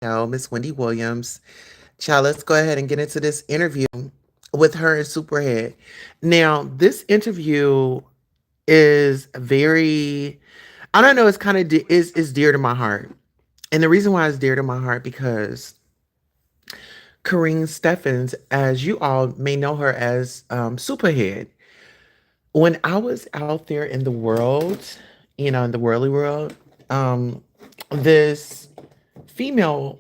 Miss Wendy Williams. Child, let's go ahead and get into this interview with her and Superhead. Now, this interview is very, I don't know, it's kind of is dear to my heart. And the reason why it's dear to my heart because Corrine Steffens, as you all may know her as Superhead, when I was out there in the world, in the worldly world, um, this female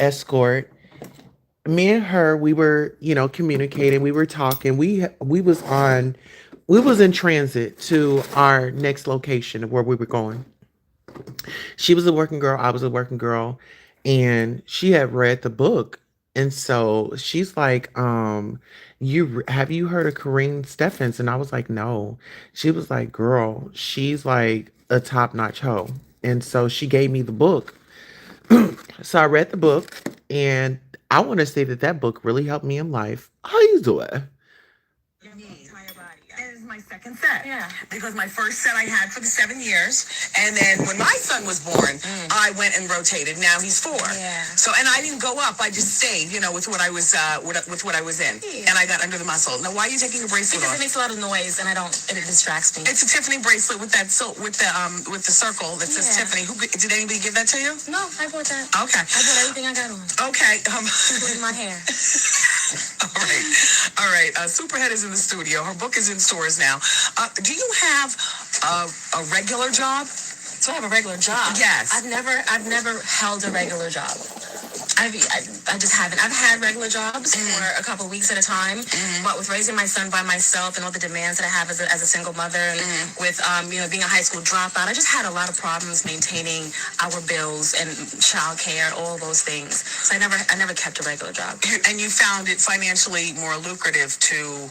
escort, me and her, we were, communicating, we were talking, we was in transit to our next location of where we were going. She was a working girl, I was a working girl, and she had read the book. And so she's like, have you heard of Corrine Steffens? And I was like, no. She was like, girl, she's like a top-notch hoe. And so she gave me the book. So I read the book, and I want to say that that book really helped me in life. How you doing? My second set. Yeah. Because my first set I had for the 7 years. And then when my son was born, I went and rotated. Now he's 4. Yeah. So, and I didn't go up. I just stayed, with what I was, with what I was in. Yeah. And I got under the muscle. Now, why are you taking a bracelet off? Because it makes a lot of noise and it distracts me. It's a Tiffany bracelet with that, with the circle that says Tiffany. Did anybody give that to you? No, I bought that. Okay. I bought everything I got on. Okay. Including my hair. All right. Superhead is in the studio. Her book is in stores now. Do you have a regular job? So I have a regular job. Yes. I've never held a regular job. I just haven't. I've had regular jobs for a couple of weeks at a time, but with raising my son by myself and all the demands that I have as a single mother, and with being a high school dropout, I just had a lot of problems maintaining our bills and childcare, all those things. So I never kept a regular job. And you found it financially more lucrative to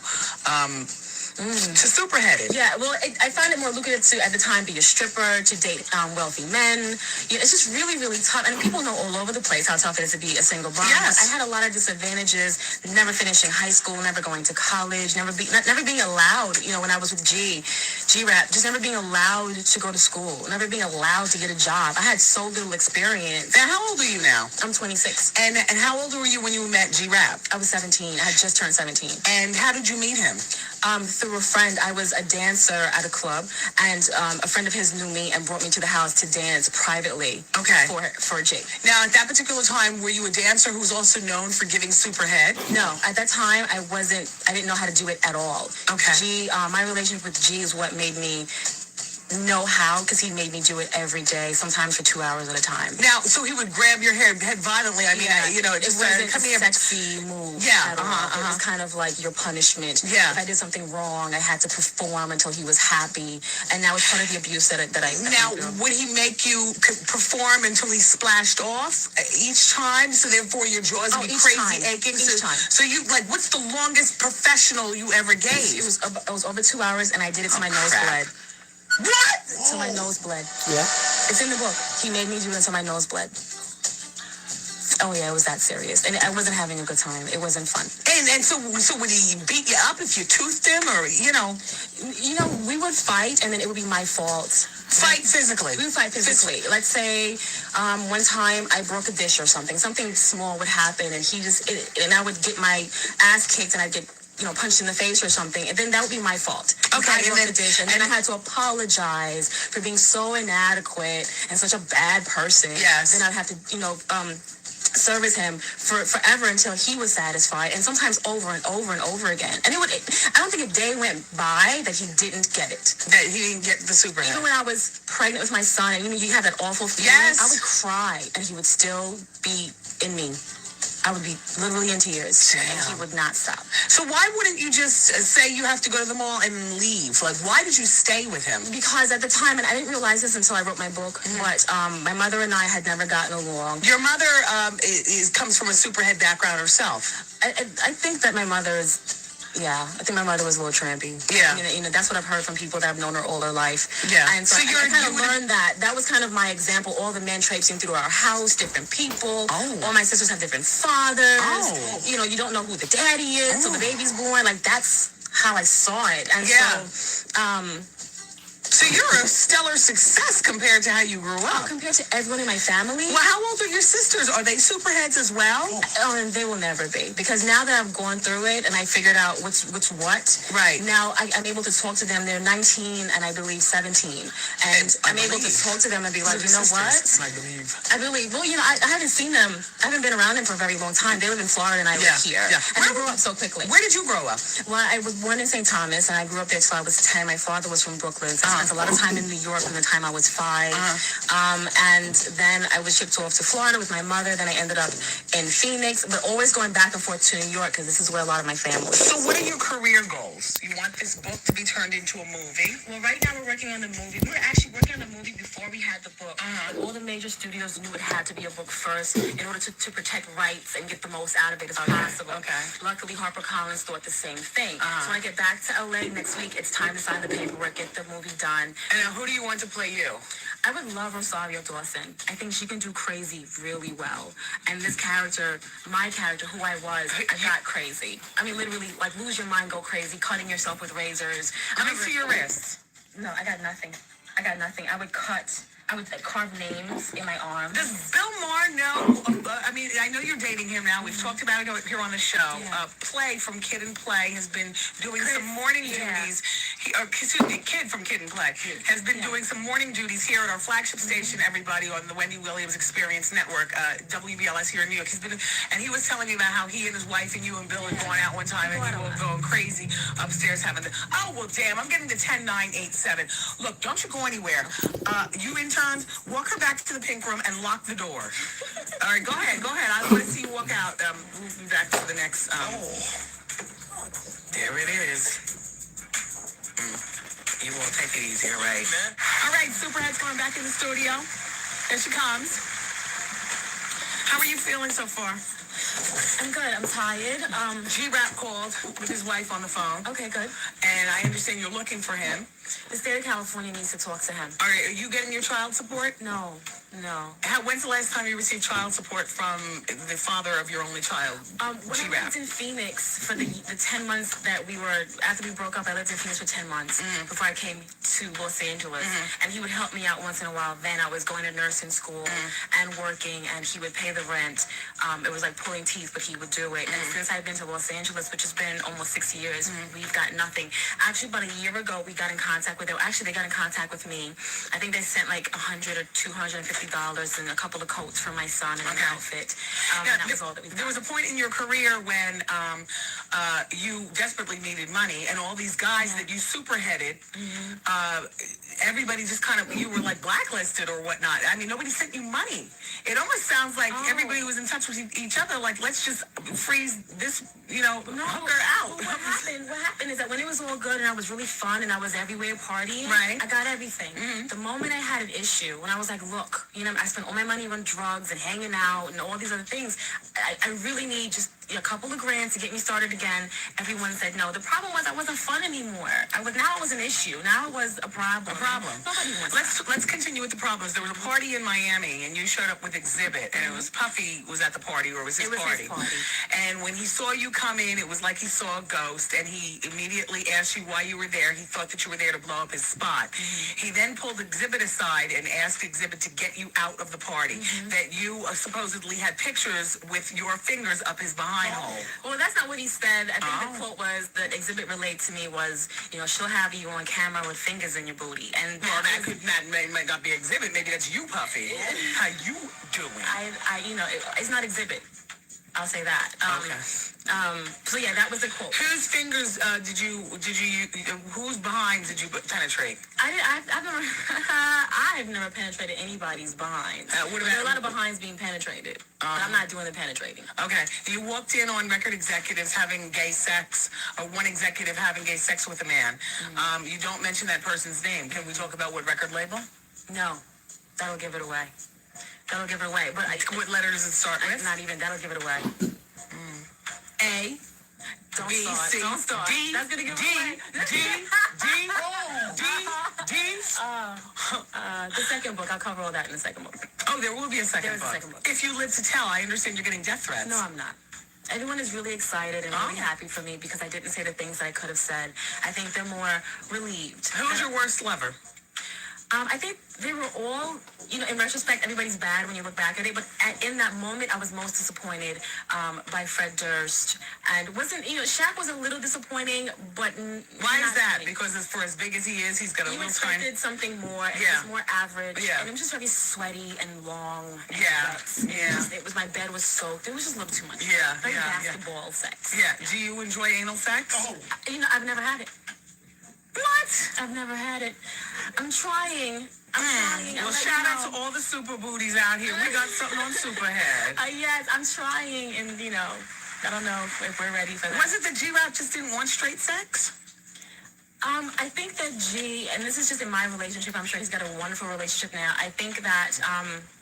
superhead it. Yeah, well, I found it more lucrative to, at the time, be a stripper, to date wealthy men. It's just really, really tough. And people know all over the place how tough it is to be a single mom. Yes. I had a lot of disadvantages, never finishing high school, never going to college, never being allowed, when I was with G-Rap, just never being allowed to go to school, never being allowed to get a job. I had so little experience. And how old are you now? I'm 26. And how old were you when you met G-Rap? I was 17. I had just turned 17. And how did you meet him? Through a friend. I was a dancer at a club, and a friend of his knew me and brought me to the house to dance privately. Okay. For G. Now, at that particular time, were you a dancer who was also known for giving superhead? No, at that time I didn't know how to do it at all. Okay. My relationship with G is what made me know how, because he made me do it every day, sometimes for 2 hours at a time. Now, so he would grab your head violently. I mean, it just wasn't come here. a sexy move. Yeah, at all. It was kind of like your punishment. Yeah. If I did something wrong, I had to perform until he was happy, and that was part of the abuse that I Now, would he make you perform until he splashed off each time? So therefore, your jaws would be crazy aching. Each time. So you what's the longest professional you ever gave? It was over 2 hours, and I did it to my nose bled. What? Till my nose bled. Yeah. It's in the book. He made me do it until my nose bled. Oh yeah, it was that serious, and I wasn't having a good time. It wasn't fun. And so would he beat you up if you toothed him, or we would fight, and then it would be my fault. Fight physically. We would fight physically. Let's say one time I broke a dish or something. Something small would happen, and and I would get my ass kicked, and I'd get punched in the face or something, and then that would be my fault. Okay, and then I had to apologize for being so inadequate and such a bad person. Yes. Then I'd have to, service him for forever until he was satisfied, and sometimes over and over and over again. And I don't think a day went by that he didn't get it. That he didn't get the superhead. Even when I was pregnant with my son, and you have that awful feeling, yes. I would cry, and he would still be in me. I would be literally in tears. Damn. And he would not stop. So why wouldn't you just say you have to go to the mall and leave? Why did you stay with him? Because at the time, and I didn't realize this until I wrote my book, but my mother and I had never gotten along. Your mother comes from a superhead background herself. I think that my mother is... Yeah, I think my mother was a little trampy. Yeah. That's what I've heard from people that have known her all her life. Yeah. And so I kind of learned that. That was kind of my example. All the men traipsing through our house, different people. Oh. All my sisters have different fathers. Oh. You don't know who the daddy is, so the baby's born. That's how I saw it. And yeah. so, So you're a stellar success compared to how you grew up. Compared to everyone in my family. Well, how old are your sisters? Are they superheads as well? Oh, and they will never be, because now that I've gone through it and I figured out what's what. Right. Now I'm able to talk to them. They're 19 and I believe 17, and I'm able to talk to them and be like, you know what? I believe. I believe. Well, I haven't seen them. I haven't been around them for a very long time. They live in Florida and I live here. Yeah. And I grew up so quickly. Where did you grow up? Well, I was born in St. Thomas and I grew up there till I was 10. My father was from Brooklyn. So I spent a lot of time in New York from the time I was 5. And then I was shipped off to Florida with my mother. Then I ended up in Phoenix, but always going back and forth to New York because this is where a lot of my family is. So what are your career goals? You want this book to be turned into a movie? Well, right now we're working on the movie. We were actually working on the movie before we had the book. But all the major studios knew it had to be a book first in order to protect rights and get the most out of it as possible. Okay. Luckily, HarperCollins thought the same thing. So when I get back to LA next week, it's time to sign the paperwork, get the movie done. And who do you want to play you? I would love Rosario Dawson. I think she can do crazy really well. And this character, my character, who I was, I got crazy. I mean, literally, like, lose your mind, go crazy, cutting yourself with razors. Let me see your wrists. No, I got nothing. I would carve names in my arms. Does Bill Maher know? I know you're dating him now. We've talked about it here on the show. Yeah. Play from Kid and Play has been doing some morning duties. Kid from Kid and Play has been doing some morning duties here at our flagship station, everybody, on the Wendy Williams Experience Network, WBLS here in New York. He was telling me about how he and his wife and you and Bill had gone out one time and you were going crazy upstairs having well, damn, I'm getting to 10-9-8-7. Look, don't you go anywhere. You interns, walk her back to the pink room and lock the door. All right, go ahead. I want to see you walk out. Move me back to the next. There it is. You won't take it easy, all right? All right, Superhead's coming back in the studio. There she comes. How are you feeling so far? I'm good. I'm tired. G-Rap called with his wife on the phone. Okay, good. And I understand you're looking for him. The state of California needs to talk to him. All right, are you getting your child support? No. When's the last time you received child support from the father of your only child? When I lived in Phoenix for the 10 months that after we broke up, I lived in Phoenix for 10 months before I came to Los Angeles. And he would help me out once in a while. Then I was going to nursing school and working, and he would pay the rent. It was like pulling teeth, but he would do it. And since I've been to Los Angeles, which has been almost 6 years, we've got nothing. Actually, about a year ago, we got in contact with them. Actually, they got in contact with me. I think they sent like $100 or $250 and a couple of coats for my son and an outfit. And that was all that we got. There was a point in your career when you desperately needed money, and all these guys that you superheaded, everybody just you were like blacklisted or whatnot. I mean, nobody sent you money. It almost sounds like everybody was in touch with each other, like, let's just freeze this, hook her out. Well, what happened is that when it was all good and I was really fun and I was everywhere partying, I got everything. The moment I had an issue, when I was like, look, I spent all my money on drugs and hanging out and all these other things, I really need just a couple of grand to get me started again. Everyone said no. The problem was I wasn't fun anymore. Now it was an issue. Now it was a problem. Nobody wants Let's continue with the problems. There was a party in Miami, and you showed up with Exhibit, and it was Puffy was at the party, or it was his party. And when he saw you come in, it was like he saw a ghost, and he immediately asked you why you were there. He thought that you were there to blow up his spot. He then pulled Exhibit aside and asked Exhibit to get you out of the party. That you supposedly had pictures with your fingers up his behind hole. Well, that's not what he said. I think the quote was, that Exhibit relayed to me was, she'll have you on camera with fingers in your booty. And that might not be Exhibit. Maybe that's you, Puffy. How you doing? It's not Exhibit. I'll say that. So yeah, that was the quote. Whose fingers whose behind did you penetrate? I've never penetrated anybody's behind. What about, there are a lot of behinds being penetrated, but I'm not doing the penetrating. Okay. You walked in on record executives having gay sex, or one executive having gay sex with a man. You don't mention that person's name. Can we talk about what record label? No. That'll give it away. But what letter does it start with? Not even. That'll give it away. A. Don't B, start. C, Don't start. D, That's gonna give D, it away. The second book. I'll cover all that in the second book. Oh, there will be a second book. If you live to tell, I understand you're getting death threats. No, I'm not. Everyone is really excited and really happy for me because I didn't say the things that I could have said. I think they're more relieved. Who's your worst lover? I think they were all, in retrospect, everybody's bad when you look back at it. But in that moment, I was most disappointed by Fred Durst. And Shaq was a little disappointing, but Why is that? really. Because for as big as he is, he's got a You little tiny. expected something more. It Yeah. was more average. Yeah. And it was just very sweaty and long. And Yeah. wet. Yeah. My bed was soaked. It was just a little too much. Yeah, Very yeah, yeah. basketball sex. Yeah. Do you enjoy anal sex? Oh, I've never had it. What? I've never had it. I'm trying. I'm trying. Well, shout out to all the super booties out here. We got something on Superhead. Yes, I'm trying, and I don't know if we're ready for that. Was it that G-Rap just didn't want straight sex? I think that and this is just in my relationship, I'm sure he's got a wonderful relationship now. I think that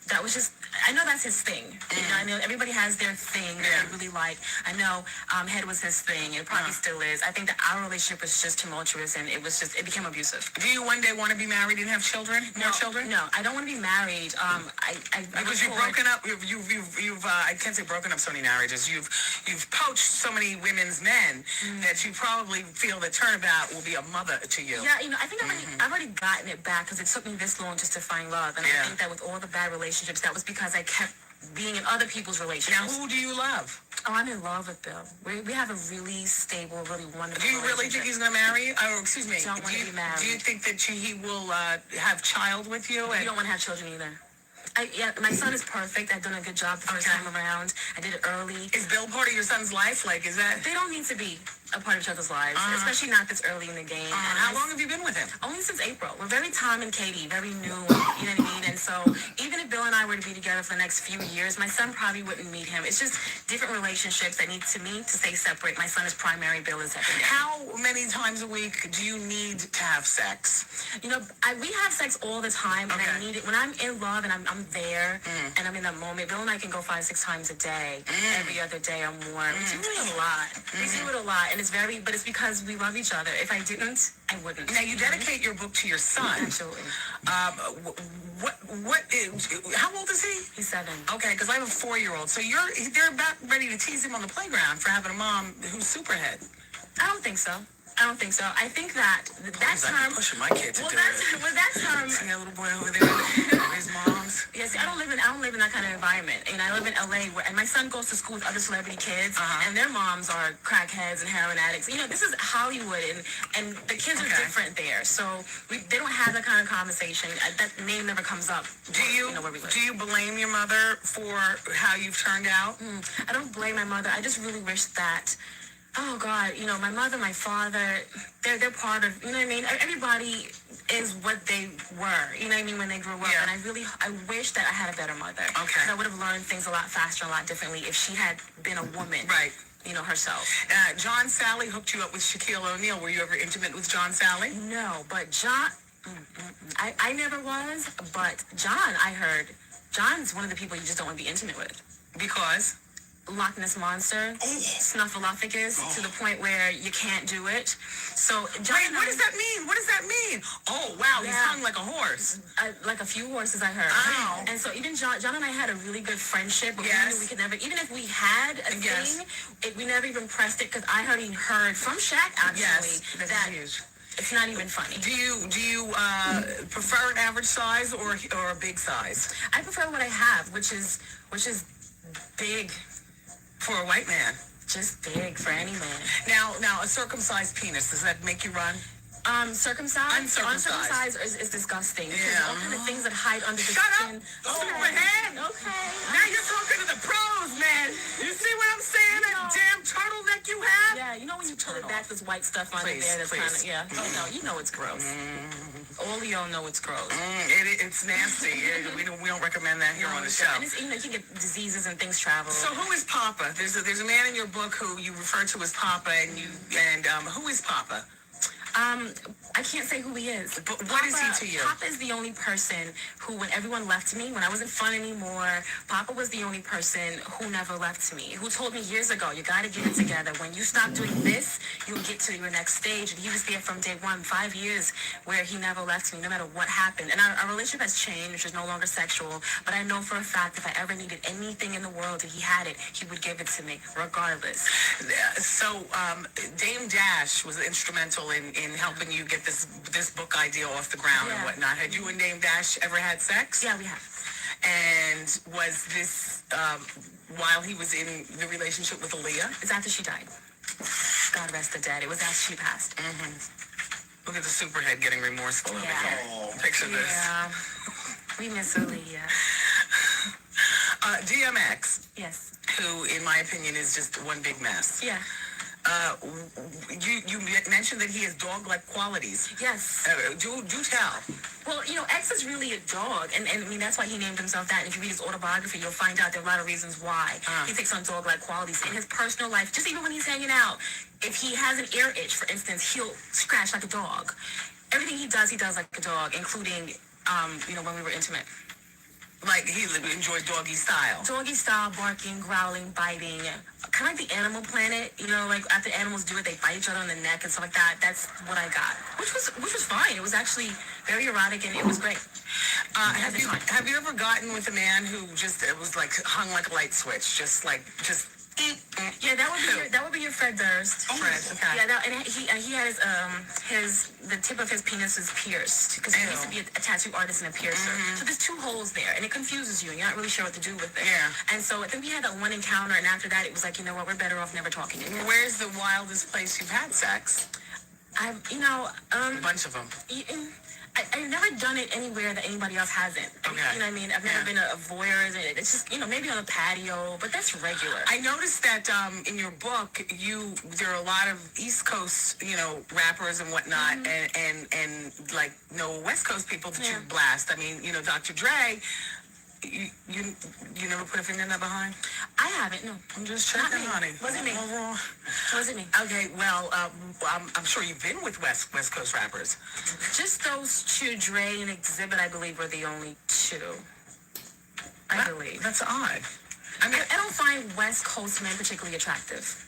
that was just, I know that's his thing. I know everybody has their thing that they really like. I know head was his thing. It probably still is. I think that our relationship was just tumultuous, and it became abusive. Do you one day want to be married and have children? More children? No, I don't want to be married. Because you've broken up. You've I can't say broken up so many marriages. You've poached so many women's men that you probably feel that turnabout will be a mother to you. Yeah, I think I've already gotten it back because it took me this long just to find love. And I think that with all the bad relationships, that was because I kept being in other people's relationships. Now, who do you love? Oh, I'm in love with Bill. We have a really stable, really wonderful Do you really think he's going to marry you? Or, excuse me. Don't want to be married. Do you think that he will have child with you? You don't want to have children either. My son is perfect. I've done a good job the first time around. I did it early. Is Bill part of your son's life? Like, is that... They don't need to be a part of each other's lives, especially not this early in the game. And How long have you been with him? Only since April. We're very Tom and Katie, very new, you know what I mean? And so even if Bill and I were to be together for the next few years, my son probably wouldn't meet him. It's just different relationships that need to stay separate. My son is primary, Bill is secondary. How many times a week do you need to have sex? We have sex all the time, and I need it. When I'm in love and I'm there, and I'm in that moment, Bill and I can go 5-6 times a day, every other day or more. We do it a lot. We do it a lot, and but it's because we love each other. If I didn't, I wouldn't. Now, you dedicate your book to your son. Absolutely. How old is he? He's 7. Okay, because I have a 4-year-old. So they're about ready to tease him on the playground for having a mom who's superhead. I don't think so. I think that term... pushing my kid to do it. That term... See that little boy over there? His mom's. Yeah, see, I don't live in that kind of environment. I live in LA, and my son goes to school with other celebrity kids, and their moms are crackheads and heroin addicts. This is Hollywood, and the kids are different there. So they don't have that kind of conversation. That name never comes up. Where we live. Do you blame your mother for how you've turned out? I don't blame my mother. I just really wish that... Oh God, my mother, my father, they're part of, you know what I mean? Everybody is what they were, you know what I mean, when they grew up. Yeah. And I wish that I had a better mother. Okay. I would have learned things a lot faster, a lot differently if she had been a woman. Right. Herself. John Sally hooked you up with Shaquille O'Neal. Were you ever intimate with John Sally? No, but John, I never was, but John, I heard, John's one of the people you just don't want to be intimate with. Because? Loch Ness Monster, Snuffleupagus, to the point where you can't do it. So, John, wait, what does that mean? What does that mean? Oh, wow, he's hung like a horse. Like a few horses, I heard. Wow. And so even John and I had a really good friendship, but we knew we could never, even if we had a thing, we never even pressed it, because I heard from Shaq, actually, that huge. It's not even funny. Do you prefer an average size or a big size? I prefer what I have, which is big. For a white man. Just big for any man. Now, a circumcised penis, does that make you run? Uncircumcised? Uncircumcised is disgusting. Yeah. All kind of things that hide under the skin. Shut up! Superhead! Okay. Now you're talking to the pros, man. You see what I'm saying? That damn turtleneck you have? Yeah, when you pull it back, this white stuff under there that's kind of, you know it's gross. All of y'all know it's gross. It's nasty. We don't recommend that here on the show. And it's, you can get diseases and things travel. So who is Papa? There's a man in your book who you refer to as Papa, and who is Papa? I can't say who he is. But what is he to you? Papa is the only person who, when everyone left me, when I wasn't fun anymore, Papa was the only person who never left me, who told me years ago, you got to get it together. When you stop doing this, you'll get to your next stage. And he was there from day one, 5 years, where he never left me, no matter what happened. And our relationship has changed. It's no longer sexual. But I know for a fact, if I ever needed anything in the world and he had it, he would give it to me, regardless. So Dame Dash was instrumental in in helping you get this book idea off the ground and whatnot. Had you and Dame Dash ever had sex? Yeah, we have. And was this while he was in the relationship with Aaliyah? It's after she died. God rest the dead. It was after she passed. Look at the superhead getting remorseful over here. Oh. Picture this. Yeah. We miss Aaliyah. DMX, Yes. who in my opinion is just one big mess. Yeah. You mentioned that he has dog-like qualities. Yes. Do tell. Well, X is really a dog, and I mean, that's why he named himself that. And if you read his autobiography, you'll find out there are a lot of reasons why he takes on dog-like qualities. In his personal life, just even when he's hanging out, if he has an ear itch, for instance, he'll scratch like a dog. Everything he does like a dog, including, when we were intimate. Like he enjoyed doggy style. Doggy style, barking, growling, biting. Kind of like the Animal Planet, like after animals do it, they bite each other on the neck and stuff like that. That's what I got, which was fine. It was actually very erotic and it was great. Have you ever gotten with a man who just it was like hung like a light switch, just. Yeah, that would be your Fred Durst. Oh, Fred, okay. Yeah, and he has the tip of his penis is pierced because he used to be a tattoo artist and a piercer. So there's 2 holes there, and it confuses you, and you're not really sure what to do with it. Yeah. And so I think we had that one encounter, and after that, it was like, you know what, we're better off never talking again. Where's the wildest place you've had sex? A bunch of them. I've never done it anywhere that anybody else hasn't. Okay. You know what I mean? I've never been a voyeur. It's just, maybe on a patio, but that's regular. I noticed that in your book, there are a lot of East Coast, rappers and whatnot, and like no West Coast people that you blast. I mean, Dr. Dre. You never put a finger in that behind? I haven't, no. I'm just checking, honey. Wasn't me. Wasn't me. Okay, well, I'm sure you've been with West Coast rappers. Just those 2, Dre and Exhibit, I believe, were the only 2. I believe. That's odd. I don't find West Coast men particularly attractive.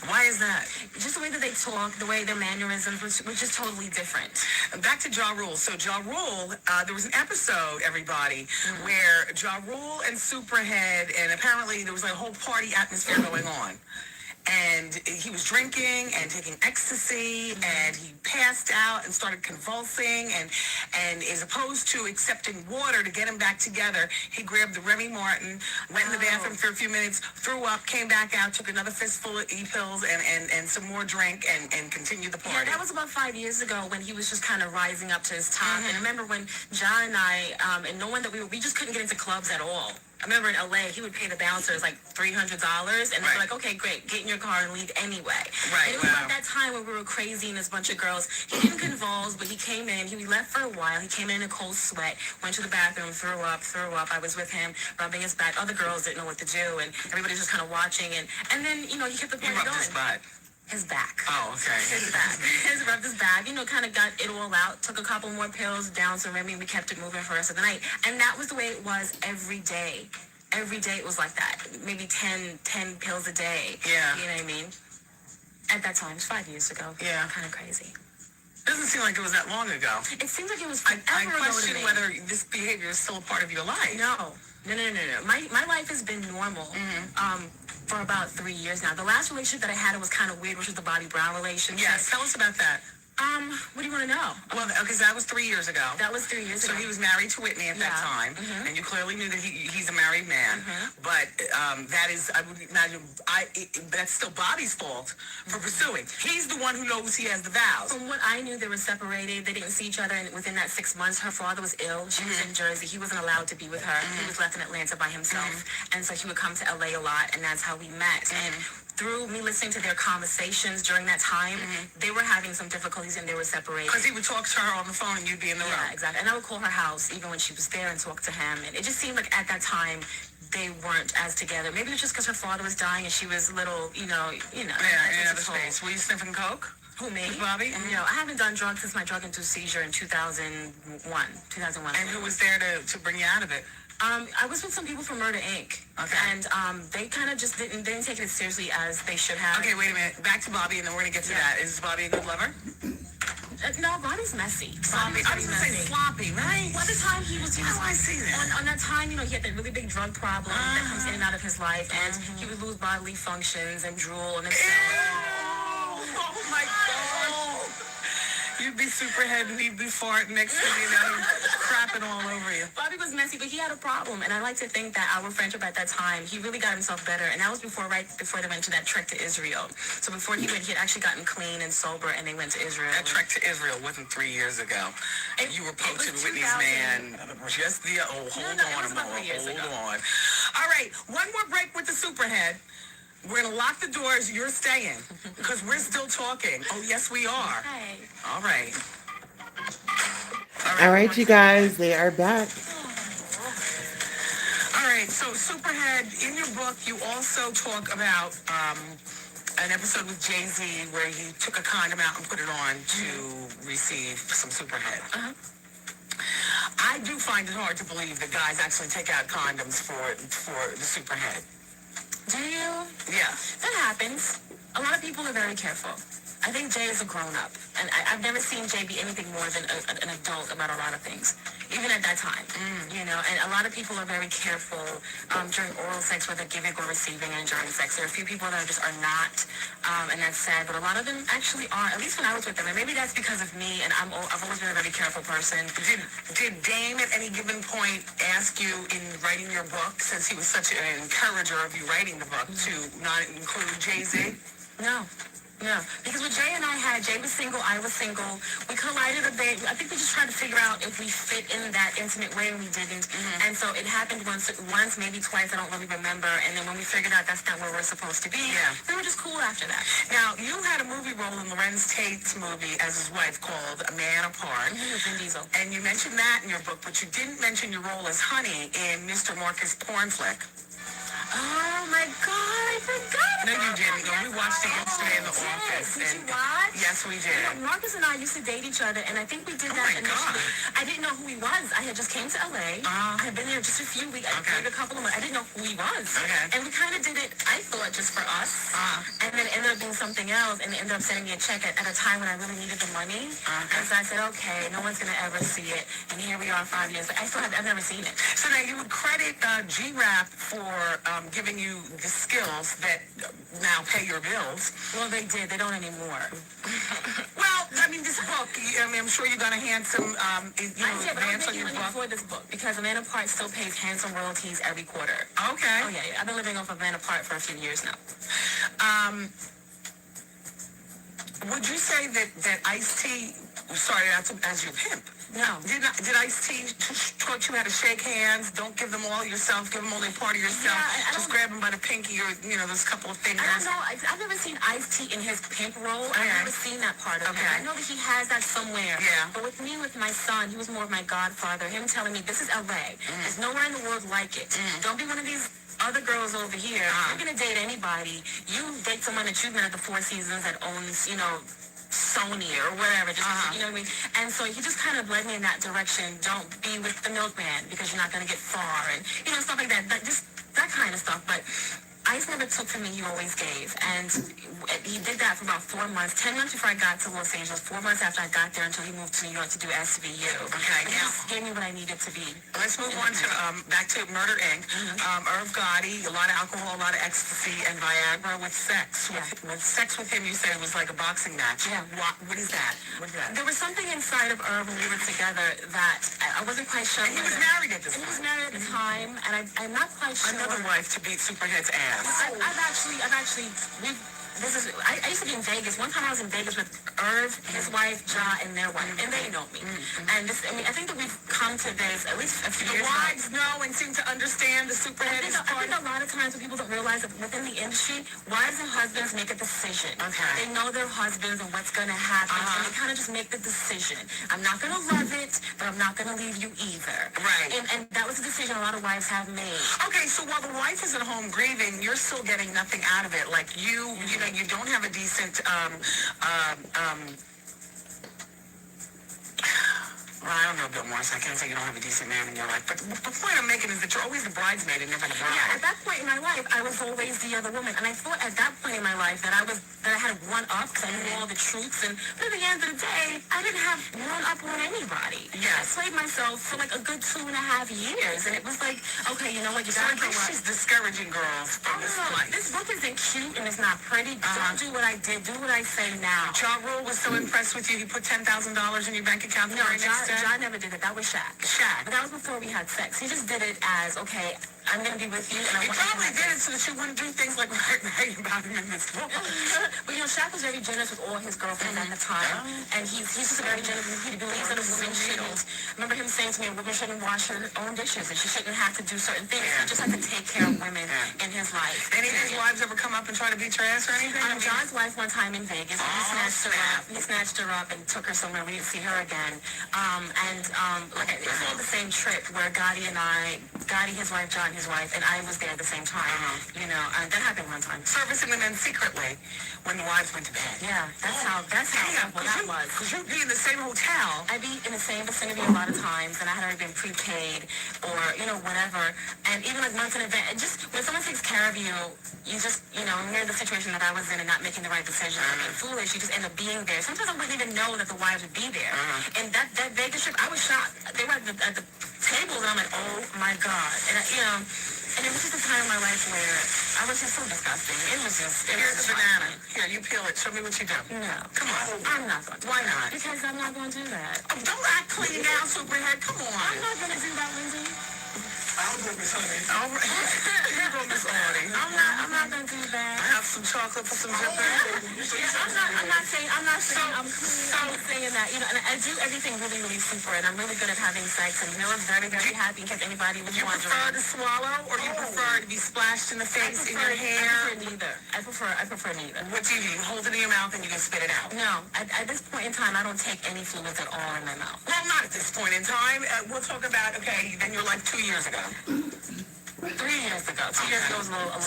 Why is that? Just the way that they talk, the way their mannerisms, which is totally different. Back to Ja Rule. So Ja Rule, there was an episode, everybody, where Ja Rule and Superhead, and apparently there was a whole party atmosphere going on. And he was drinking and taking ecstasy, and he passed out and started convulsing, and as opposed to accepting water to get him back together, he grabbed the Remy Martin, went in the bathroom for a few minutes, threw up, came back out, took another fistful of E-pills and some more drink, and continued the party. Yeah, that was about 5 years ago when he was just kind of rising up to his top. And I remember when John and I, and no one that we just couldn't get into clubs at all. I remember in LA, he would pay the bouncers like $300, and they're like, okay, great, get in your car and leave anyway. Right, and it was about that time when we were crazy and this bunch of girls. He didn't convulse, but he came in. He left for a while. He came in a cold sweat, went to the bathroom, threw up. I was with him, rubbing his back. Other girls didn't know what to do, and everybody was just kind of watching. And then, he kept the party going. You rubbed his butt. His back. Oh, okay. His back. Rubbed his back. Kind of got it all out. Took a couple more pills, down some Remy. We kept it moving for the rest of the night. And that was the way it was every day. Every day it was like that. Maybe 10 pills a day. Yeah. You know what I mean? At that time, it was 5 years ago. Yeah. Kind of crazy. Doesn't seem like it was that long ago. It seems like it was I forever ago to question me. whether this behavior is still a part of your life. No. My life has been normal for about 3 years now. The last relationship that I had, it was kind of weird, which was the Bobby Brown relationship. Yes, tell us about that. What do you want to know? Well, okay, so that was 3 years ago. That was 3 years ago. So he was married to Whitney at that time, and you clearly knew that he's a married man. But that is, I would imagine, that's still Bobby's fault for pursuing. He's the one who knows he has the vows. From what I knew, they were separated. They didn't see each other, and within that 6 months, her father was ill. She was in Jersey. He wasn't allowed to be with her. He was left in Atlanta by himself, and so he would come to LA a lot, and that's how we met. And through me listening to their conversations during that time, they were having some difficulties and they were separated. Because he would talk to her on the phone and you'd be in the room. Yeah, exactly. And I would call her house even when she was there and talk to him. And it just seemed like at that time they weren't as together. Maybe it was just because her father was dying and she was a little, Yeah, in another space. Were you sniffing coke? Who, me? With Bobby? I haven't done drugs since my drug-induced seizure in 2001. And who was there to bring you out of it? I was with some people from Murder Inc. Okay. And they kind of just didn't take it as seriously as they should have. Okay, wait a minute. Back to Bobby, and then we're going to get to that. Is Bobby a good lover? No, Bobby's messy. Sloppy. I was going to say sloppy, right? Well, at the time he was How do I see that? On that time, he had that really big drug problem that comes in and out of his life, and he would lose bodily functions and drool and himself. Oh my God. You'd be superhead and he'd be farting next to you, crapping all over you. Bobby was messy, but he had a problem, and I like to think that our friendship at that time, he really got himself better, and that was right before they went to that trek to Israel. So before he went, he had actually gotten clean and sober, and they went to Israel. That trek to Israel wasn't 3 years ago. You were poaching Whitney's man just the... Oh, hold on, Amor. Hold on. All right, one more break with the superhead. We're going to lock the doors. You're staying because we're still talking. Oh, yes, we are. Okay. All right. All right, you guys, they are back. All right, so Superhead, in your book, you also talk about an episode with Jay-Z where he took a condom out and put it on to receive some Superhead. Uh-huh. I do find it hard to believe that guys actually take out condoms for the Superhead. Do you? Yeah. That happens. A lot of people are very careful. I think Jay is a grown-up, and I've never seen Jay be anything more than an adult about a lot of things, even at that time, you know, and a lot of people are very careful during oral sex, whether giving or receiving, and during sex. There are a few people that just are not, and that's sad, but a lot of them actually are, at least when I was with them, and maybe that's because of me, and I've always been a very careful person. Did Dame at any given point ask you in writing your book, since he was such an encourager of you writing the book, to not include Jay-Z? No. No, because with Jay and Jay was single, I was single. We collided a bit. I think we just tried to figure out if we fit in that intimate way, and we didn't. And so it happened once, maybe twice. I don't really remember. And then when we figured out that's not where we're supposed to be, we were just cool after that. Now, you had a movie role in Lorenz Tate's movie as his wife called A Man Apart. With Vin Diesel. And you mentioned that in your book, but you didn't mention your role as Honey in Mr. Marcus' porn flick. Oh my God, I forgot. No, you didn't. We watched it yesterday in the office. Did you watch? Yes, we did. You know, Marcus and I used to date each other, and I think we did that initially. I didn't know who he was. I had just came to LA. I had been there just a few weeks. I played a couple of months. I didn't know who he was. And we kind of did it, I thought, just for us. And then it ended up being something else, and they ended up sending me a check at a time when I really needed the money. And so I said, okay, no one's going to ever see it. And here we are 5 years. I've never seen it. So now you would credit G-Rap for giving you the skills that now pay your bills. Well, they did. They don't anymore. Well, I mean, this book, I'm sure you got a handsome, advance on your book. Before this book, because A Man Apart still pays handsome royalties every quarter. Okay. Oh, yeah. I've been living off of A Man Apart for a few years now. Would you say that Ice-T started out as your pimp? No. Did Ice-T taught you how to shake hands? Don't give them all yourself. Give them only part of yourself. Yeah, just grab them by the pinky or, those couple of fingers. I don't know. I've never seen Ice-T in his pimp role. I've never seen that part of him. I know that he has that somewhere. Yeah. But with me, with my son, he was more of my godfather. Him telling me, this is LA. There's nowhere in the world like it. Don't be one of these other girls over here. If you're going to date anybody, you date someone that you've met at the Four Seasons that owns, Sony or whatever, just you know what I mean? And so he just kind of led me in that direction. Don't be with the milkman because you're not going to get far, and stuff like that. Just that kind of stuff. But Ice never took from me, he always gave. And he did that for about 4 months, 10 months before I got to Los Angeles, 4 months after I got there until he moved to New York to do SVU. Okay, He just gave me what I needed to be. Let's move on to back to Murder, Inc. Irv Gotti, a lot of alcohol, a lot of ecstasy, and Viagra with sex. With sex with him, you said it was like a boxing match. Yeah. What is that? What is that? There was something inside of Irv when we were together that I wasn't quite sure. And he was married at this time. time. He was married at the time, and I'm not quite sure. Another wife to beat Superhead's ass. I used to be in Vegas. One time I was in Vegas with Irv, his wife, Ja, and their wife, and they know me. And I think that we've come to this at least a few years. The wives know and seem to understand the Superhead is part. I think a lot of times when people don't realize that within the industry, wives and husbands make a decision. Okay. They know their husbands and what's going to happen, and they kind of just make the decision. I'm not going to love it, but I'm not going to leave you either. Right. And that was a decision a lot of wives have made. Okay, so while the wife is at home grieving, you're still getting nothing out of it. Like you don't have a decent well, I don't know, Bill Morris. I can't say you don't have a decent man in your life. But the point I'm making is that you're always the bridesmaid and never the bride. Yeah, at that point in my life, I was always the other woman. And I thought at that point in my life that I had one up because I knew all the truths. But at the end of the day, I didn't have one up on anybody. Yes. I played myself for like a good 2.5 years. And it was like, okay, you know what? You So gotta I grow guess up. she's discouraging girls from this life. This book isn't cute and it's not pretty. Don't do what I did. Do what I say now. Ja Rule was so impressed with you, he put $10,000 in your bank account. No, John never did it. That was Shaq. Shaq. But that was before we had sex. He just did it as, okay, I'm going to be with you. And I He want probably you to did have it so that you wouldn't do things like writing about him in this book. But you know, Shaq was very generous with all his girlfriends at the time. And he's just a very generous, he believes that a woman shouldn't. Remember him saying to me, a woman shouldn't wash her own dishes and she shouldn't have to do certain things. He just had to take care of women in his life. Any of his wives ever come up and try to beat your ass or anything? John's wife one time in Vegas, he snatched her up and took her somewhere. We didn't see her again. Like it was all the same trip where Gotti, his wife, John, his wife, and I was there at the same time. You know, that happened one time. Servicing the men secretly when the wives went to bed. Yeah, that's how that was. Because you'd be in the same hotel. I'd be in the same vicinity a lot of times, and I had already been prepaid or, you know, whatever. And even like months in advance, and just when someone takes care of you, you just, you know, when you're in the situation that I was in and not making the right decision, being foolish, you just end up being there. Sometimes I wouldn't even know that the wives would be there. And that Vegas trip, I was shocked. They were at the tables, and I'm like, oh my God. And, you know, and it was just a time in my life where I was just so disgusting. Here's a banana. Here, you peel it. Show me what you do. No. Come on. I'm not going to. Why not? Because I'm not going to do that. Oh, don't act clean now, Superhead. Come on. I'm not going to do that, Lindsay. I'll do Miss Honey. All right. Here you go, Miss Audie. I'm not going to do that. I have some chocolate for some dripping. I'm not saying I'm clean. I'm saying that, you know, and I do everything really, really super, and I'm really good at having sex, and Mila's very, very happy in case anybody was You wondering. prefer to swallow, or you prefer to be splashed in the face, in your hair? I prefer neither. What do you hold it in your mouth and you can spit it out? No, at this point in time, I don't take any fluids at all in my mouth. Well, not at this point in time. We'll talk about, okay, then your life 2 years ago. 3 years ago. 2 years ago was a little I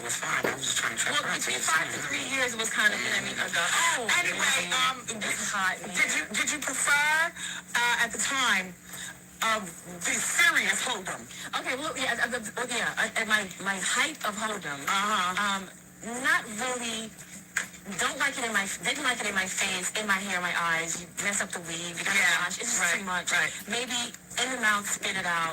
was fine. I was just trying to track Well, between 5 to 3 years, it was kind of, you know what I mean, ago. Oh, anyway, this is hot. did you prefer at the time the serious hold'em? Okay, well, yeah, at my height of hold'em, not really. Didn't like it in my face, in my hair, my eyes. You mess up the weave. You gosh, it's just too much. Right. Maybe in the mouth, spit it out.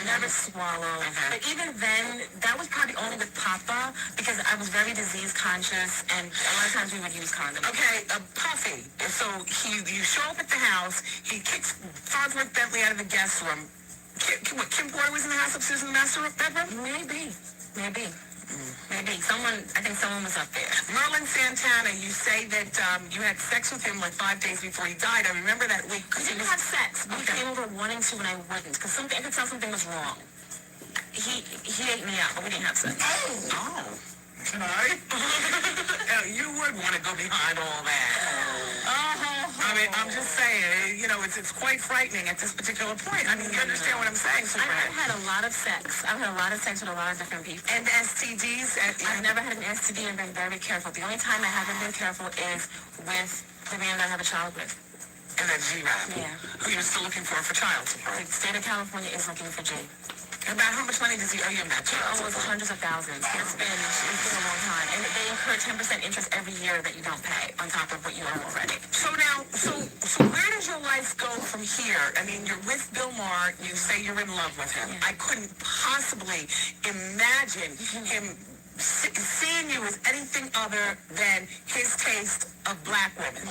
Never swallow. But even then, that was probably only with Papa because I was very disease conscious, and a lot of times we would use condoms. Okay, Puffy. So you show up at the house. He kicks Farnsworth Bentley out of the guest room. Kim Porter was in the house upstairs in the master bedroom? Maybe. I think someone was up there. Merlin Santana, you say that you had sex with him like 5 days before he died. I remember that week. We didn't have sex. We came over wanting to, and I wouldn't. Because I could tell something was wrong. He ate me out, but we didn't have sex. Oh. Tonight? You would want to go behind all that. I mean, I'm just saying, you know, it's quite frightening at this particular point. I mean, you understand what I'm saying, I've had a lot of sex. I've had a lot of sex with a lot of different people. And STDs? I've never had an STD and been very careful. The only time I haven't been careful is with the man that I have a child with. And that's G-Rap? Yeah. Who you're still looking for child support? The state of California is looking for G. About how much money does he owe you in that child support? It's hundreds of thousands. It's been a long time. And they incur 10% interest every year that you don't pay on top of what you owe already. So now, so where does your life go from here? I mean, you're with Bill Maher. You say you're in love with him. Yeah. I couldn't possibly imagine him seeing you as anything other than his taste of black women.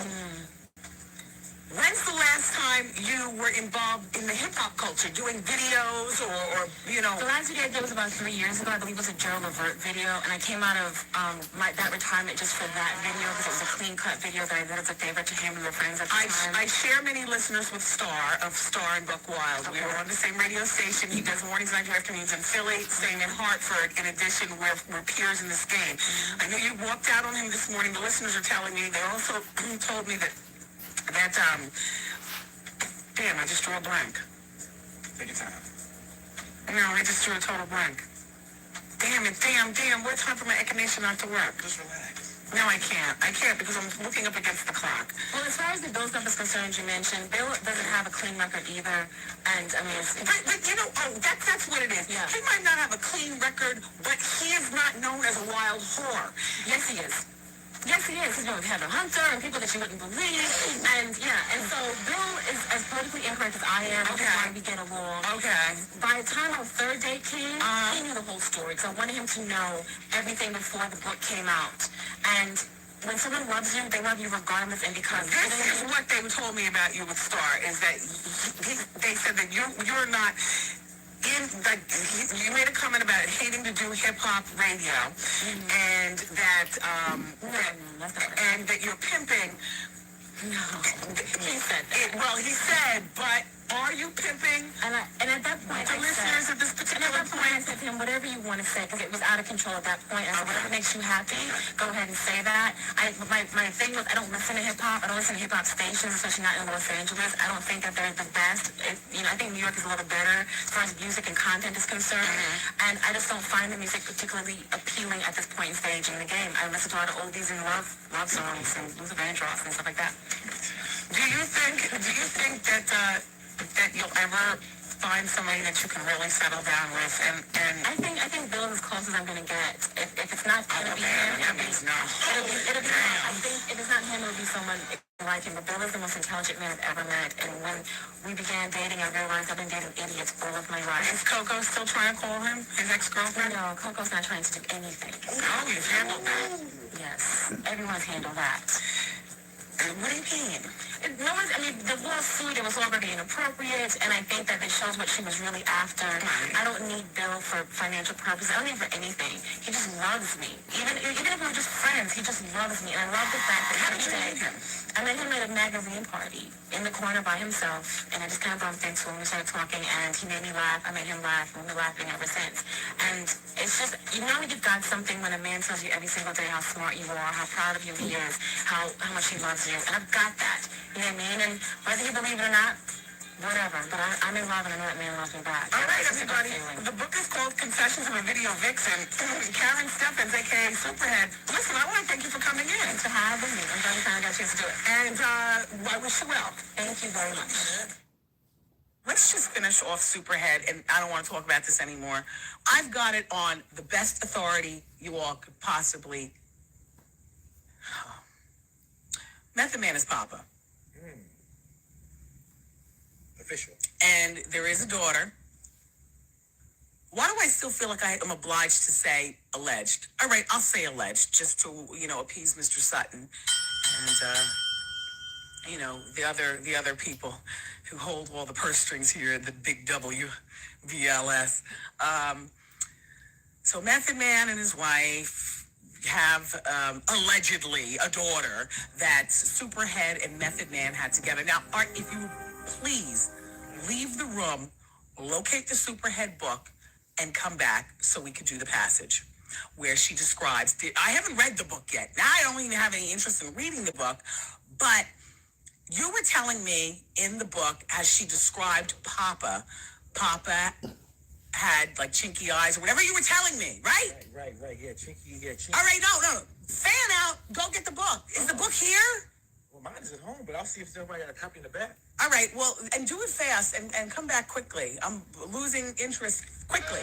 When's the last time you were involved in the hip-hop culture, doing videos or you know? The last video I did was about 3 years ago. I believe it was a Joe Levert video, and I came out of that retirement just for that video because it was a clean-cut video that I did as a favor to him. We were friends at the time. I share many listeners with Star and Buck Wild. Okay. We were on the same radio station. He does mornings, nights, afternoons in Philly, same in Hartford. In addition, we're peers in this game. I know you walked out on him this morning. The listeners are telling me. They also told me that damn, I just drew a blank. Take your time. No, I just drew a total blank. Damn, what time for my echinacea not to work? Just relax. No, I can't because I'm looking up against the clock. Well, as far as the Bill stuff is concerned, you mentioned, Bill doesn't have a clean record either, and I mean, but you know, that's what it is. Yeah. He might not have a clean record, but he is known as a wild whore. Yes, he is. Yes, he is. He's been with Heather Hunter and people that you wouldn't believe. And yeah, and so Bill is as politically incorrect as I am. Okay. Why we get along. Okay. By the time our third date came, he knew the whole story because I wanted him to know everything before the book came out. And when someone loves you, they love you regardless and because. This is what they told me about you with Star, is that they said that you're not in, like, you made a comment about hating to do hip-hop radio, and that, and that you're pimping. No, he said that. Well, he said, but are you pimping? And at that point, The listeners at this particular I point. said to him, whatever you want to say, because it was out of control at that point. I said, whatever makes you happy, go ahead and say that. My thing was, I don't listen to hip-hop. I don't listen to hip-hop stations, especially not in Los Angeles. I don't think that they're the best. I think New York is a little better as far as music and content is concerned. And I just don't find the music particularly appealing at this point in stage in the game. I listen to a lot of oldies and love songs and Luther Vandross and stuff like that. Do you think that you'll ever find somebody that you can really settle down with? And I think Bill is as close as I'm gonna get. If it's not gonna be him, that means no. it'll be him. I think if it's not him, it'll be someone like him. But Bill is the most intelligent man I've ever met. And when we began dating, I realized I've been dating idiots all of my life. Is Coco still trying to call him his ex-girlfriend? No, Coco's not trying to do anything. Oh, you've handled that. Yes, everyone's handled that. What do you mean? The lawsuit, it was already inappropriate, and I think that it shows what she was really after. I don't need Bill for financial purposes. I don't need him for anything. He just loves me. Even if we were just friends, he just loves me. And I love the fact that every day, I met him at a magazine party in the corner by himself, and I just kind of bumped into him. We started talking, and he made me laugh. I made him laugh, and we've been laughing ever since. And it's just, you've got something when a man tells you every single day how smart you are, how proud of you he is, how much he loves you. And I've got that. You know what I mean? And whether you believe it or not, whatever. But I'm in love, and I know that man loves me back. All right, everybody. The book is called Confessions of a Video Vixen. Karen Steffens, a.k.a. Superhead. Listen, I want to thank you for coming in. Thanks for having me. I'm glad we finally got a chance to do it. And I wish you well. Thank you very much. Let's just finish off Superhead, and I don't want to talk about this anymore. I've got it on the best authority you all could possibly. Method Man is Papa. Official. And there is a daughter. Why do I still feel like I am obliged to say alleged? All right, I'll say alleged, just to, appease Mr. Sutton and, the other people who hold all the purse strings here at the big WVLS. So Method Man and his wife have allegedly a daughter that Superhead and Method Man had together. Now, Art, if you please leave the room, locate the Superhead book, and come back so we could do the passage where she describes. I haven't read the book yet. Now I don't even have any interest in reading the book, but you were telling me in the book, as she described Papa had like chinky eyes or whatever you were telling me, right? Right. Yeah, chinky. All right, no. Fan out. Go get the book. Is the book here? Well, mine is at home, but I'll see if somebody got a copy in the back. All right, well, and do it fast and come back quickly. I'm losing interest quickly.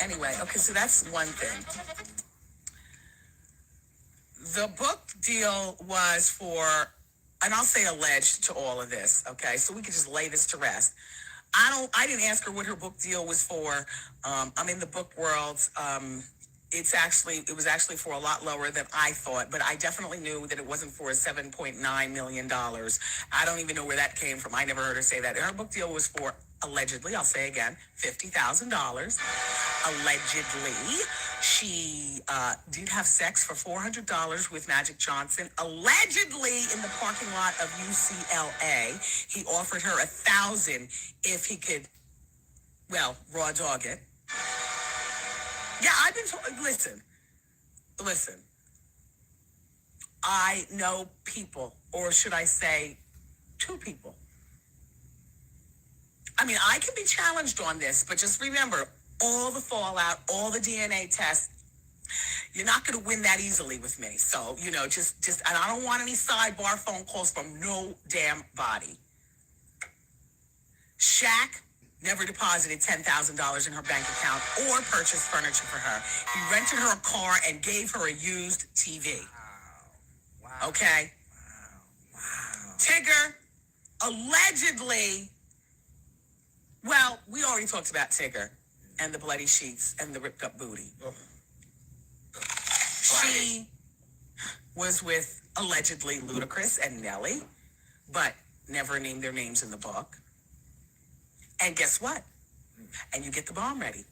Anyway, okay, so that's one thing. The book deal was for, and I'll say alleged to all of this, okay? So we could just lay this to rest. I didn't ask her what her book deal was for. I'm in the book world. It was actually for a lot lower than I thought, but I definitely knew that it wasn't for $7.9 million. I don't even know where that came from. I never heard her say that. Her book deal was for, allegedly, I'll say again, $50,000. Allegedly, she did have sex for $400 with Magic Johnson. Allegedly, in the parking lot of UCLA, he offered her $1,000 if he could, raw dog it. Yeah, I've been told, listen. I know people, or should I say, two people. I mean, I can be challenged on this, but just remember, all the fallout, all the DNA tests, you're not going to win that easily with me. So, just, and I don't want any sidebar phone calls from no damn body. Shaq never deposited $10,000 in her bank account or purchased furniture for her. He rented her a car and gave her a used TV. Wow. Okay? Wow. Tigger allegedly, well, we already talked about Tigger and the bloody sheets and the ripped up booty. Oh. She was with allegedly Ludacris and Nelly, but never named their names in the book. And guess what? And you get the bomb ready.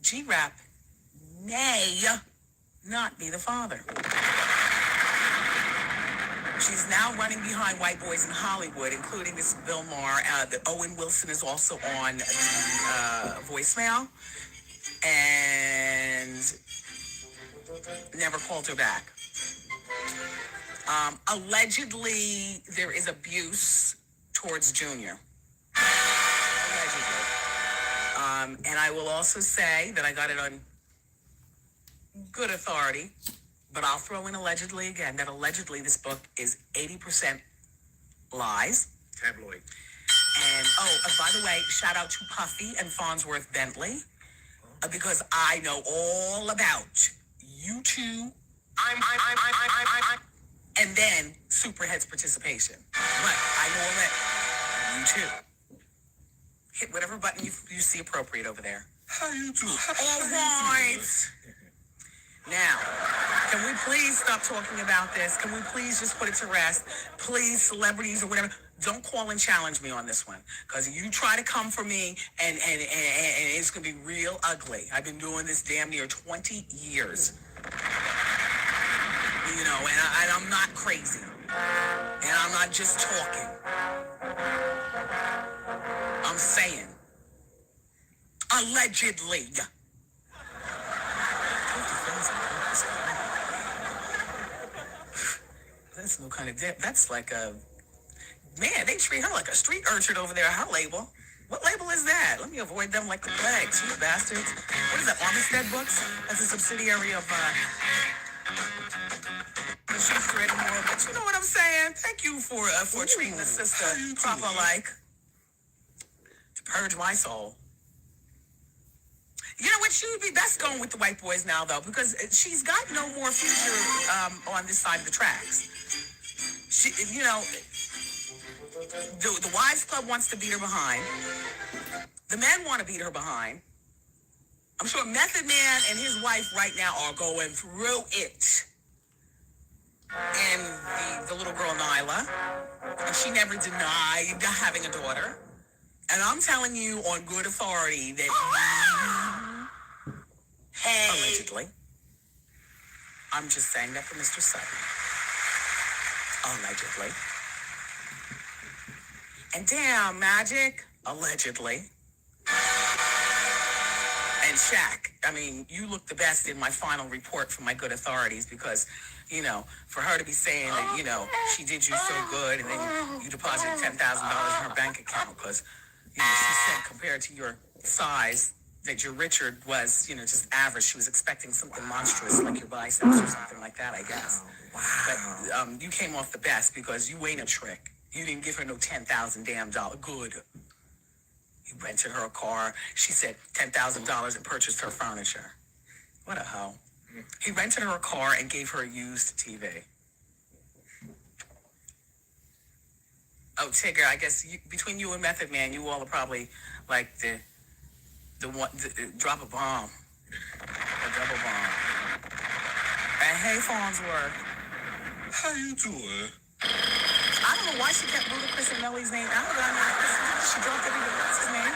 G-Rap may not be the father. She's now running behind white boys in Hollywood, including this Bill Maher. Owen Wilson is also on voicemail and never called her back. Allegedly, there is abuse towards Junior. Allegedly. And I will also say that I got it on good authority, but I'll throw in allegedly again, that allegedly this book is 80% lies. Tabloid. And, and by the way, shout out to Puffy and Farnsworth Bentley, because I know all about you two. And then Superhead's participation. But I know that you too. Hit whatever button you see appropriate over there. How you do? All right. Now, can we please stop talking about this? Can we please just put it to rest? Please, celebrities or whatever, don't call and challenge me on this one. Because you try to come for me and it's going to be real ugly. I've been doing this damn near 20 years. You know, and I'm not crazy. And I'm not just talking. I'm saying. Allegedly. That's no kind of dip. That's like a... Man, they treat her like a street urchin over there. Her label. What label is that? Let me avoid them like the plague. You bastards. What is that, Armistead Books? That's a subsidiary of... anymore, but you know what I'm saying? Thank you for treating the sister proper like to purge my soul. You know what? She would be best going with the white boys now, though, because she's got no more future on this side of the tracks. She, you know, the wives club wants to beat her behind. The men want to beat her behind. I'm sure Method Man and his wife right now are going through it. And the little girl Nyla, and she never denied having a daughter. And I'm telling you on good authority that allegedly, I'm just saying that for Mr. Sutton. Allegedly. And damn, Magic, allegedly. And Shaq, I mean, you look the best in my final report from my good authorities because, you know, for her to be saying that, you know, she did you so good and then you deposited $10,000 in her bank account because, you know, she said compared to your size that your Richard was, you know, just average. She was expecting something monstrous like your biceps or something like that, I guess. Wow. But you came off the best because you ain't a trick. You didn't give her no $10,000 damn dollar. Good. You rented her a car. She said $10,000 and purchased her furniture. What a hoe. He rented her a car and gave her a used TV. Oh, Tigger, I guess between you and Method Man, you all are probably like the drop a bomb. A double bomb. And hey, Farnsworth. How you doing? I don't know why she kept Ludacris and Nelly's name out. I mean, she dropped everybody else's name.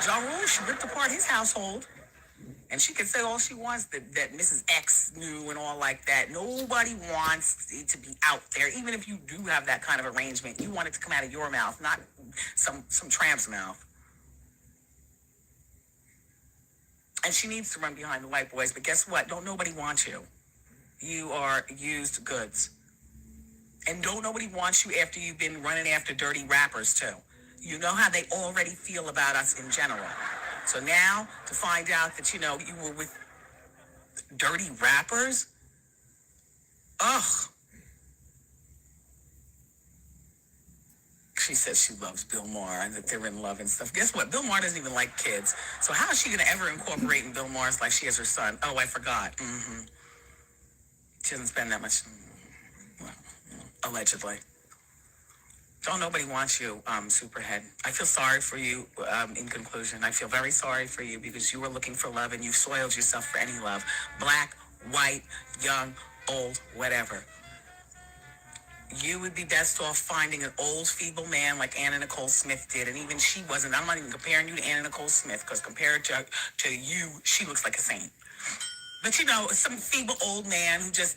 Ja Rule, she ripped apart his household. And she can say all she wants that Mrs. X knew and all like that. Nobody wants it to be out there. Even if you do have that kind of arrangement, you want it to come out of your mouth, not some tramp's mouth. And she needs to run behind the white boys. But guess what? Don't nobody want you. You are used goods. And don't nobody want you after you've been running after dirty rappers, too. You know how they already feel about us in general. So now, to find out that, you know, you were with dirty rappers, ugh. She says she loves Bill Maher and that they're in love and stuff. Guess what? Bill Maher doesn't even like kids. So how is she going to ever incorporate in Bill Maher's life she has her son? Oh, I forgot. She doesn't spend that much, well, allegedly. Don't nobody want you, Superhead. I feel sorry for you, in conclusion. I feel very sorry for you because you were looking for love and you've soiled yourself for any love. Black, white, young, old, whatever. You would be best off finding an old, feeble man like Anna Nicole Smith did. And even she wasn't. I'm not even comparing you to Anna Nicole Smith because compared to you, she looks like a saint. But, some feeble old man who just,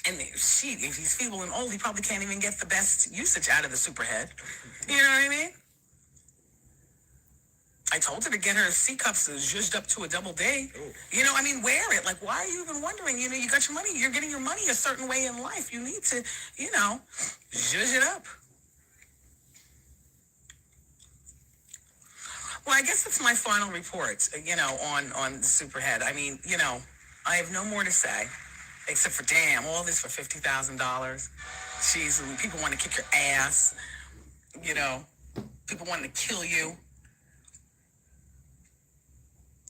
and if he's feeble and old, he probably can't even get the best usage out of the Superhead. You know what I mean? I told her to get her C cups zhuzhed up to a double D. Wear it. Like, why are you even wondering? You got your money. You're getting your money a certain way in life. You need to, zhuzh it up. Well, I guess that's my final report, on Superhead. I have no more to say, except for, damn, all this for $50,000. Jeez, people want to kick your ass. People want to kill you.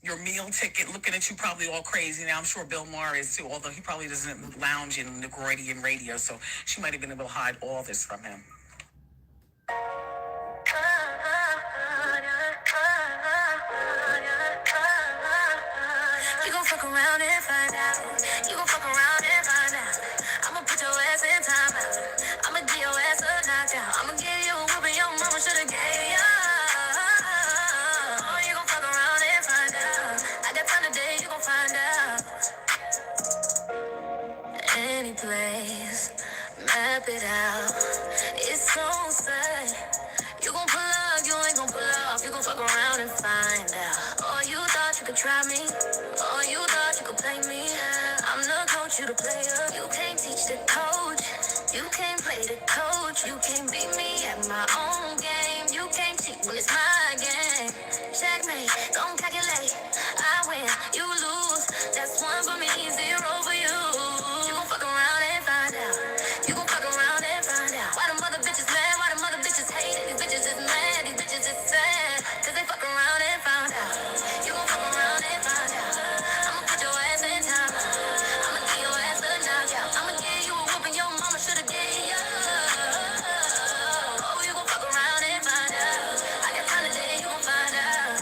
Your meal ticket, looking at you probably all crazy now. I'm sure Bill Maher is too, although he probably doesn't lounge in Negroidian radio, so she might have been able to hide all this from him. You gon' fuck around and find out. You gon' fuck around and find out. I'ma put your ass in time out. I'ma give your ass a knockout. I'ma give you a whooping your mama shoulda gave ya. Oh, you gon' fuck around and find out. I got time today, you gon' find out. Any place, map it out. It's so sad. You gon' pull up, you ain't gon' pull off. You gon' fuck around and find out. Oh, you thought you could try me. Oh, you thought you could play me. I'm the coach, you the player. You can't teach the coach. You can't play the coach. You can't beat me at my own game. You can't cheat when it's my game. Checkmate, don't calculate. I win, you lose. That's one for me, zero for you. You gon' fuck around and find out. You gon' fuck around and find out. Why them other bitches mad? Why them other bitches hate it? These bitches is mad, these bitches is sad. Cause they fuck around and found out. You gon' fuck around and find out. I'ma put your ass in time. I'ma give your ass a knockout. I'ma give you a whooping your mama shoulda gave ya. Oh, you gon' fuck around and find out. I got time today, you gon' find out.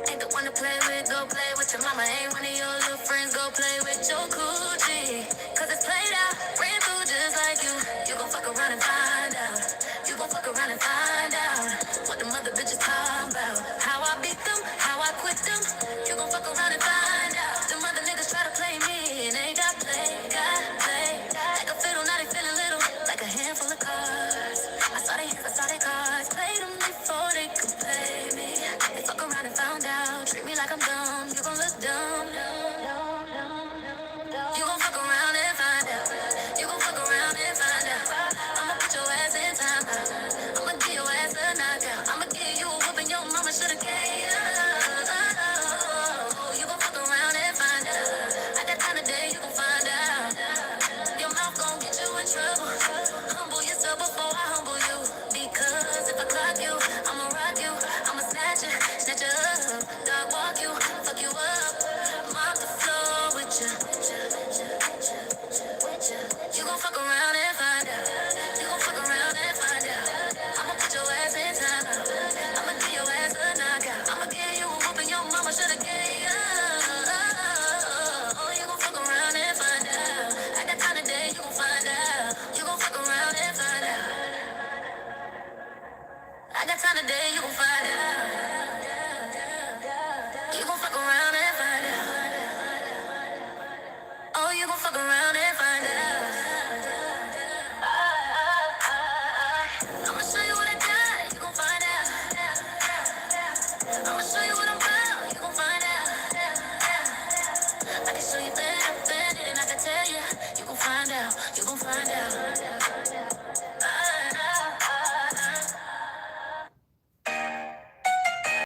Ain't the one to play with, go play with your mama. Ain't one of your little friends, go play with your coochie. Cause it's played out, ran through just like you. You gon' fuck around and find out. You gon' fuck around and find out what them other bitches talk about. How I beat them, how I quit them. You gon' fuck around and find out. Them other niggas try to play me and they got play. Like a fiddle, now they feeling little, like a handful of cards. I saw they hands, I saw they cards. Played them before they could play me. They fuck around and found out. Treat me like I'm dumb, you gon' look dumb. You gon' fuck around and find out. You gon' fuck around and find out. I'ma put your ass in time out. I'ma give your ass a knockout. I'ma give you a whooping your mama shoulda gave ya. Oh, you gon' fuck around and find out. I got time today, you gon' find out. Your mouth gon' get you in trouble. Humble yourself before I humble you. Because if I clock you, I'ma rock you. I'ma snatch you up. Dog walk you, fuck you up. Mop the floor with you. You gon' fuck around and find out. You gon' fuck around and find out. I'ma put your ass in time out. I'ma give your ass a knockout. I'ma give you a whooping your mama shoulda gave ya. Oh, you gon' fuck around and find out. I got time today, you gon' find out. You gon' fuck around and find out. I got time today, you gon' find out. You gon' fuck around and find out. Oh, you gon' fuck around and find out. I'ma show you what I got, you gon' find out. I'ma show you what I'm about, you gon' find out. I can show you that I'm bad and I can tell you, you gon' find out, you gon' find out.